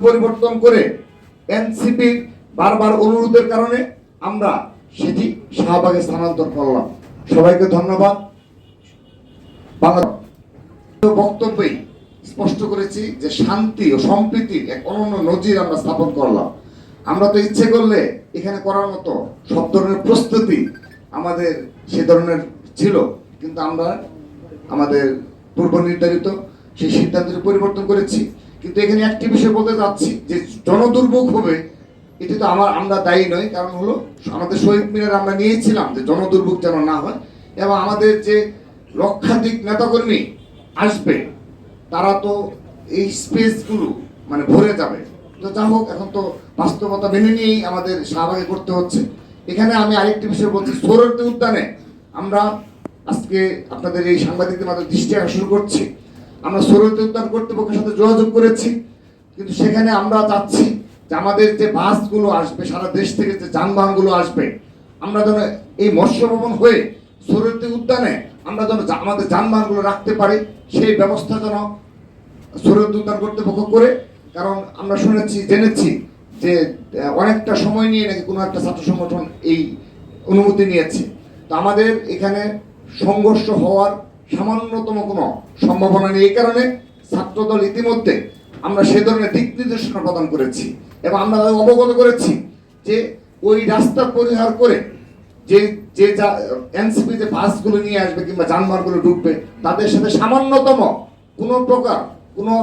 পরিবর্তন করে এনসিপি বারবার অনুরোধের কারণে আমরা সেটি শাহবাগে স্থানান্তর করলাম। সবাইকে ধন্যবাদ। বাংলা বক্তব্যেই স্পষ্ট করেছি যে শান্তি ও সম্প্রীতির এক অনন্য নজির আমরা স্থাপন করলাম। আমরা তো ইচ্ছে করলে এখানে করার মতো সব ধরনের প্রস্তুতি আমাদের সে ধরনের ছিল, কিন্তু আমরা আমাদের পূর্ব নির্ধারিত সেই সিদ্ধান্তের পরিবর্তন করেছি। কিন্তু এখানে একটি বিষয় বলতে যাচ্ছি যে জনদুর্ভোগ হবে এটি তো আমরা দায়ী নই। কারণ হলো আমাদের শহীদ মিনারে আমরা নিয়েছিলাম যে জনদুর্ভোগ যেন না হয়, এবং আমাদের যে লক্ষাধিক নেতাকর্মী আসবে তারা তো এই স্পেসগুলো মানে ভরে যাবে। তো যা হোক, এখন তো বাস্তবতা মেনে নিয়েই আমাদের শাহবাগে করতে হচ্ছে। এখানে আমি আরেকটি বিষয় বলছি, সোহরাওয়ার্দী উদ্যানে আমরা আজকে আপনাদের এই সাংবাদিকদের মাধ্যমে দৃষ্টি আকর্ষণ করছি, আমরা সোহরাওয়ার্দী উদ্যান কর্তৃপক্ষের সাথে যোগাযোগ করেছি, কিন্তু সেখানে আমরা চাচ্ছি যে আমাদের যে বাসগুলো আসবে, সারা দেশ থেকে যে যানবাহনগুলো আসবে, আমরা যেন এই মৎস্য ভবন হয়ে সোহরাওয়ার্দী উদ্যানে আমরা যেন আমাদের যানবাহনগুলো রাখতে পারি, সেই ব্যবস্থা যেন সোহরাওয়ার্দী উদ্যান কর্তৃপক্ষ করে। কারণ আমরা জেনেছি যে অনেকটা সময় নিয়ে নাকি কোনো একটা ছাত্র সংগঠন এই অনুমতি নিয়েছে। তো আমাদের এখানে সংঘর্ষ হওয়ার সামান্যতম কোনো সম্ভাবনা নেই। এই কারণে ছাত্রদল ইতিমধ্যে আমরা সে ধরনের দিক নির্দেশনা প্রদান করেছি, এবং আমরা অবগত করেছি যে ওই রাস্তা পরিহার করে যে যে এনসিপি যে বাসগুলো নিয়ে আসবে কিংবা যানবাহনগুলো ঢুকবে, তাদের সাথে সামান্যতম কোনো প্রকার কোনো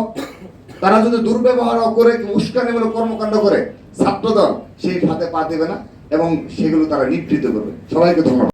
তারা যদি দুর্ব্যবহার করে উস্কানিমূলক কর্মকাণ্ড করে ছাত্রদল সেই ফাঁদে পা দেবে না, এবং সেগুলো তারা নিবৃত্ত করবে। সবাইকে ধন্যবাদ।